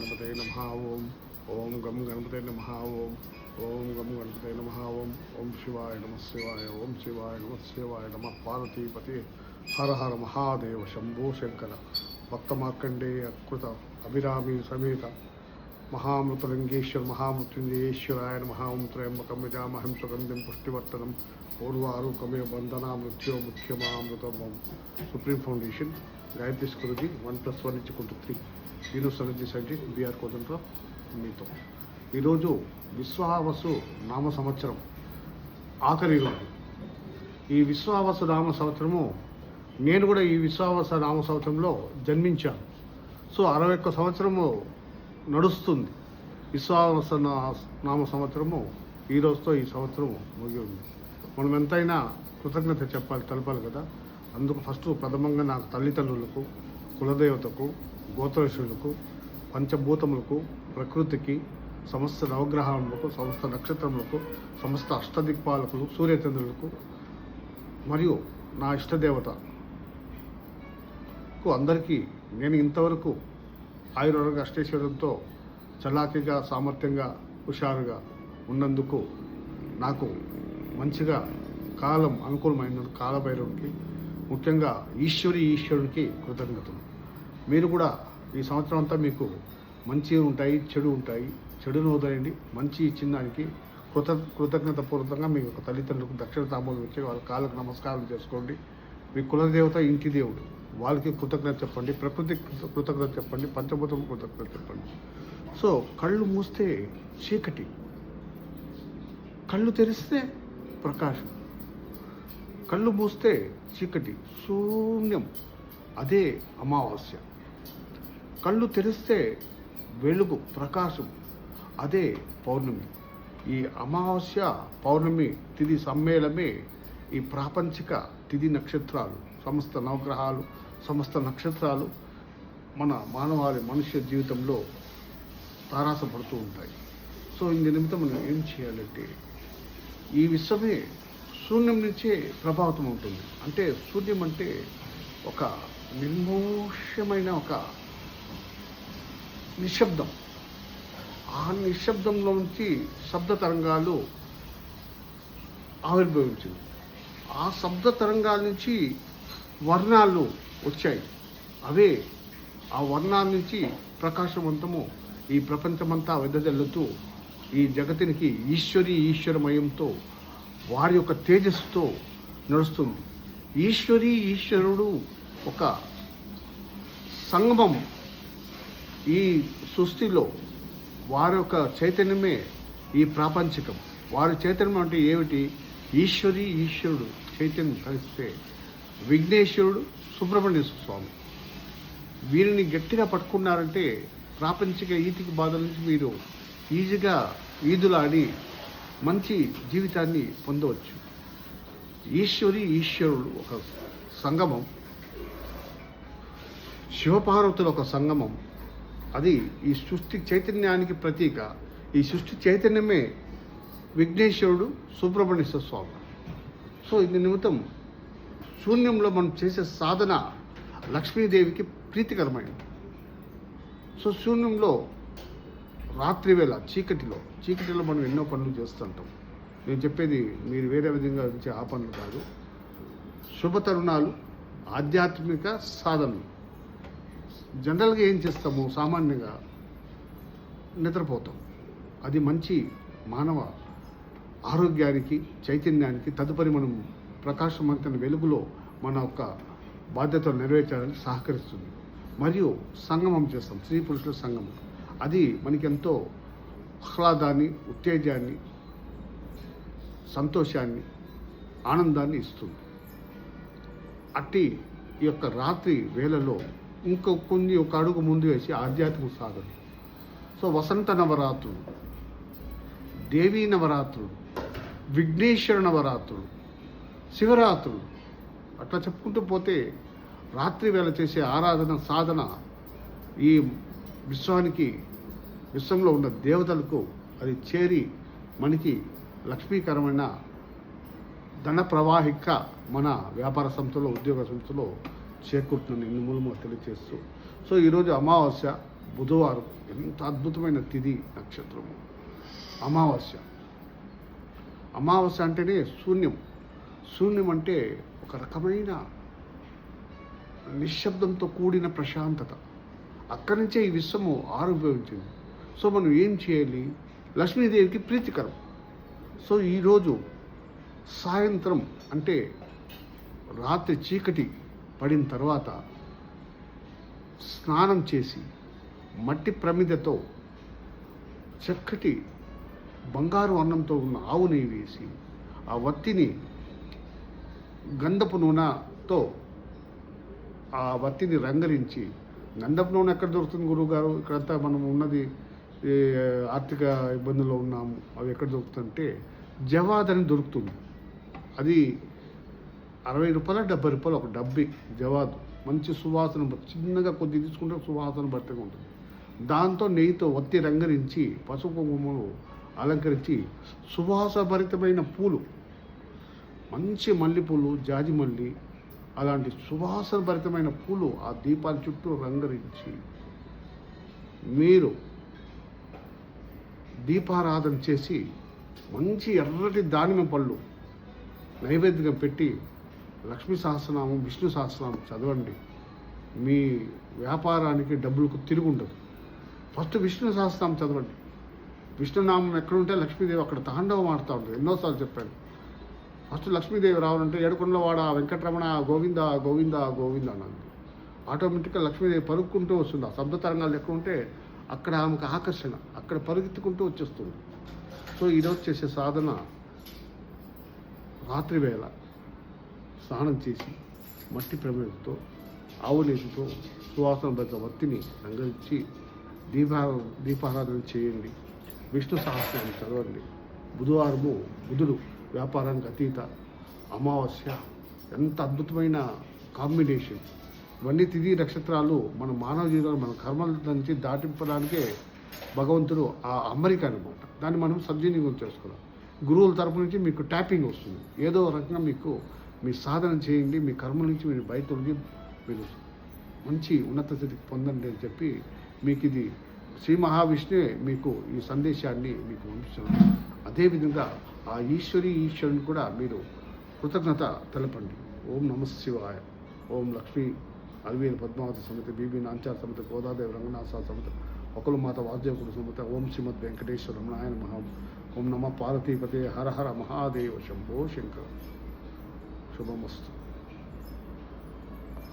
గణపతే నమః. ఓం గం గణపతే నమః. ఓం గం గణపతే నమః. ఓం శివాయ నమః శివాయ. ఓం శివాయ నమః శివాయ నమః. పార్వతీపతే హర హర మహాదేవ శంభో శంకర. భక్త మార్కండేయ కృత అభిరామి సమేత మహామృతలింగేశ్వర మహామృత్యుంజయేశ్వరాయ నమః. ఓం త్రయంబకం యజామహం సుగంధిం పుష్టివర్ధనం పూర్వారూకమే బంధనా మృత్యో ముఖ్యమామృతం. సుప్రీం ఫౌండేషన్ గాయత్రి స్కూల్కి 1+1 3 యూనివర్సిటీ సైటీ బీఆర్ కోదంలో మీతో ఈరోజు విశ్వావసు నామ సంవత్సరం ఆఖరి రోజు. ఈ విశ్వావసు నామ సంవత్సరము నేను కూడా ఈ విశ్వావస నామ సంవత్సరంలో జన్మించాను. సో 61 సంవత్సరము నడుస్తుంది. విశ్వావస నామ సంవత్సరము ఈ రోజుతో ఈ సంవత్సరము ముగి ఉంది. మనం ఎంతైనా కృతజ్ఞత తెలపాలి కదా. అందుకు ఫస్ట్ ప్రథమంగా నా తల్లిదండ్రులకు, కులదేవతకు, గోత్రేశ్వరులకు, పంచభూతములకు, ప్రకృతికి, సమస్త నవగ్రహములకు, సమస్త నక్షత్రములకు, సమస్త అష్టదిక్పాలకులు, సూర్యచంద్రులకు మరియు నా ఇష్టదేవతకు అందరికీ నేను ఇంతవరకు ఆయుర్వేద అష్టైశ్వర్యంతో చలాకీగా, సామర్థ్యంగా, హుషారుగా ఉన్నందుకు నాకు మంచిగా కాలం అనుకూలమైన కాలభైరవునికి, ముఖ్యంగా ఈశ్వరునికి కృతజ్ఞతలు. మీరు కూడా ఈ సంవత్సరం అంతా మీకు మంచి ఉంటాయి, చెడు ఉంటాయి. చెడును వదిలేయండి, మంచి ఇచ్చిన దానికి కృతజ్ఞతాపూర్వకంగా మీ యొక్క తల్లిదండ్రులకు దక్షిణ తాంబూలం ఇచ్చి వాళ్ళ కాళ్ళకు నమస్కారం చేసుకోండి. మీ కులదేవత ఇంటి దేవుడు, వాళ్ళకి కృతజ్ఞత చెప్పండి. ప్రకృతికి కృతజ్ఞత చెప్పండి. పంచభూతం కృతజ్ఞత చెప్పండి. సో కళ్ళు మూస్తే చీకటి, కళ్ళు తెరిస్తే ప్రకాశం. కళ్ళు మూస్తే చీకటి, శూన్యం, అదే అమావాస్య. కళ్ళు తెరిస్తే వెలుగు, ప్రకాశం, అదే పౌర్ణమి. ఈ అమావాస్య పౌర్ణమి తిథి సమ్మేళమే ఈ ప్రాపంచిక తిథి నక్షత్రాలు, సమస్త నవగ్రహాలు, సమస్త నక్షత్రాలు మన మనుష్య జీవితంలో తారాసపడుతూ ఉంటాయి. సో ఇందు నిమిత్తం మనం ఏం చేయాలంటే, ఈ విశ్వమే శూన్యం నుంచే ప్రభావితం ఉంటుంది. అంటే శూన్యం అంటే ఒక నిర్మోషమైన ఒక నిశ్శబ్దం. ఆ నిశ్శబ్దంలో నుంచి శబ్ద తరంగాలు ఆవిర్భవించింది. ఆ శబ్ద తరంగాల నుంచి వర్ణాలు వచ్చాయి. అవే ఆ వర్ణాల నుంచి ప్రకాశవంతము ఈ ప్రపంచమంతా వెదజల్లుతూ ఈ జగతినికి ఈశ్వరమయంతో వారి యొక్క తేజస్సుతో నడుస్తుంది. ఈశ్వరుడు ఒక సంగమం. ఈ సృష్టిలో వారి యొక్క చైతన్యమే ఈ ప్రాపంచికం. వారి చైతన్యం అంటే ఏమిటి? ఈశ్వరుడు చైతన్యం కలిస్తే విఘ్నేశ్వరుడు, సుబ్రహ్మణ్యేశ్వర స్వామి, వీరిని గట్టిగా పట్టుకున్నారంటే ప్రాపంచిక ఈతికి బాధల నుంచి మీరు ఈజీగా ఈదులాడి మంచి జీవితాన్ని పొందవచ్చు. ఈశ్వరుడు ఒక సంగమం, శివపార్వతుల ఒక సంగమం. అది ఈ సృష్టి చైతన్యానికి ప్రతీక. ఈ సృష్టి చైతన్యమే విఘ్నేశ్వరుడు, సుబ్రహ్మణ్యేశ్వర స్వామి. సో ఇది నిమిత్తం శూన్యంలో మనం చేసే సాధన లక్ష్మీదేవికి ప్రీతికరమైనది. సో శూన్యంలో రాత్రివేళ చీకటిలో మనం ఎన్నో పనులు చేస్తుంటాం. నేను చెప్పేది మీరు వేరే విధంగా ఇచ్చే ఆ పనులు కాదు. శుభ తరుణాలు, ఆధ్యాత్మిక సాధనలు. జనరల్గా ఏం చేస్తాము? సామాన్యంగా నిద్రపోతాం. అది మంచి మానవ ఆరోగ్యానికి, చైతన్యానికి, తదుపరి మనం ప్రకాశవంతమైన వెలుగులో మన యొక్క బాధ్యతలు నెరవేర్చడానికి సహకరిస్తుంది. మరియు సంగమం చేస్తాం, స్త్రీ పురుషుల సంగమం. అది మనకెంతో ఆహ్లాదాన్ని, ఉత్తేజాన్ని, సంతోషాన్ని, ఆనందాన్ని ఇస్తుంది. అట్టి ఈ యొక్క రాత్రి వేళలో ఒక అడుగు ముందు వేసి ఆధ్యాత్మిక సాధన. సో వసంత నవరాత్రులు, దేవీ నవరాత్రులు, విఘ్నేశ్వర నవరాత్రులు, శివరాత్రులు, అట్లా చెప్పుకుంటూ పోతే రాత్రి వేళ చేసే ఆరాధన, సాధన ఈ విశ్వంలో ఉన్న దేవతలకు అది చేరి మనకి లక్ష్మీకరమైన ధన ప్రవాహిక మన వ్యాపార సంస్థలో, ఉద్యోగ సంస్థలో చేకూరుతుందని ఇన్ని మూలము తెలియజేస్తూ, సో ఈరోజు అమావాస్య బుధవారం ఎంత అద్భుతమైన తిథి నక్షత్రము. అమావాస్య. అమావాస్య అంటేనే శూన్యం. శూన్యం అంటే ఒక రకమైన నిశ్శబ్దంతో కూడిన ప్రశాంతత. అక్కడి నుంచే ఈ విశ్వము ఆవిర్భవించింది. సో మనం ఏం చేయాలి? లక్ష్మీదేవికి ప్రీతికరం. సో ఈరోజు సాయంత్రం అంటే రాత్రి చీకటి పడిన తర్వాత స్నానం చేసి మట్టి ప్రమిదతో చక్కటి బంగారు అన్నంతో ఉన్న ఆవు నెయ్యి వేసి ఆ వత్తిని గంధపు నూనెతో ఆ వత్తిని రంగరించి, గంధపు నూనె ఎక్కడ దొరుకుతుంది గురువుగారు? ఇక్కడంతా మనం ఉన్నది ఆర్థిక ఇబ్బందుల్లో ఉన్నాము, అవి ఎక్కడ దొరుకుతుందంటే జవాద్ అని దొరుకుతుంది. అది 60 రూపాయలు 70 రూపాయలు ఒక డబ్బి జవాదు. మంచి సువాసన, చిన్నగా కొద్ది తీసుకుంటే సువాసన భర్తగా ఉంటుంది. దాంతో నెయ్యితో వత్తి రంగరించి పసుపు కుంకుమలు అలంకరించి సువాసభరితమైన పూలు, మంచి మల్లెపూలు, జాజిమల్లి అలాంటి సువాసనభరితమైన పూలు ఆ దీపాల చుట్టూ రంగరించి మీరు దీపారాధన చేసి మంచి ఎర్రటి దానిమ్మ పళ్ళు నైవేద్యంగా పెట్టి లక్ష్మీ సహస్రనామం, విష్ణు సహస్రనామం చదవండి. మీ వ్యాపారానికి డబ్బులకు తిరుగుండదు. ఫస్ట్ విష్ణు సహస్రనామం చదవండి. విష్ణునామం ఎక్కడుంటే లక్ష్మీదేవి అక్కడ తాండవం ఆడుతూ ఉంటుంది. ఎన్నోసార్లు చెప్పాను. ఫస్ట్ లక్ష్మీదేవి రావాలంటే ఏడుకొండలవాడ వెంకటరమణ గోవింద గోవింద గోవింద అన్నది. ఆటోమేటిక్గా లక్ష్మీదేవి పరుగుకుంటూ వస్తుంది. ఆ శబ్ద తరంగాలు ఎక్కడ ఉంటే అక్కడ ఆమెకు ఆకర్షణ, అక్కడ పరుగెత్తుకుంటూ వచ్చేస్తుంది. సో ఈరోజు చేసే సాధన రాత్రి వేళ స్నానం చేసి మట్టి ప్రమిదతో ఆవు నెయ్యితో సువాసన భరిత వత్తిని రంగరించి దీపారాధన చేయండి. విష్ణు సహస్రాన్ని చదవండి. బుధవారము బుధుడు వ్యాపారానికి అతీత, అమావాస్య ఎంత అద్భుతమైన కాంబినేషన్. ఇవన్నీ తిథి నక్షత్రాలు మన మానవ జీవితంలో మన కర్మల నుంచి దాటింపడానికే భగవంతుడు ఆ అమరిక అనమాట. దాన్ని మనం సద్వినియోగం చేసుకోవాలి. గురువుల తరపు నుంచి మీకు ట్యాపింగ్ వస్తుంది. ఏదో రకంగా మీకు మీ సాధన చేయండి, మీ కర్మల నుంచి మీరు బయటొలిగి మీరు మంచి ఉన్నత స్థితికి పొందండి అని చెప్పి మీకు ఇది శ్రీ మహావిష్ణువే మీకు ఈ సందేశాన్ని మీకు పంపిస్తున్నాను. అదేవిధంగా ఆ ఈశ్వరుని కూడా మీరు కృతజ్ఞత తెలపండి. ఓం నమ శివాయ. ఓం లక్ష్మీ అలివేలు పద్మావతి సమేత, బీబీ నాంచార సమేత, గోదాదేవి రంగనాథ సమేత, ఒకలు మాత వాసుదేవుడు సమేత, ఓం శ్రీమద్ వెంకటేశ్వర రమణాయ నమః. ఓం నమ పార్వతీపతే. హర హర మహాదేవ. శంభో శంకర. శుభమస్తు.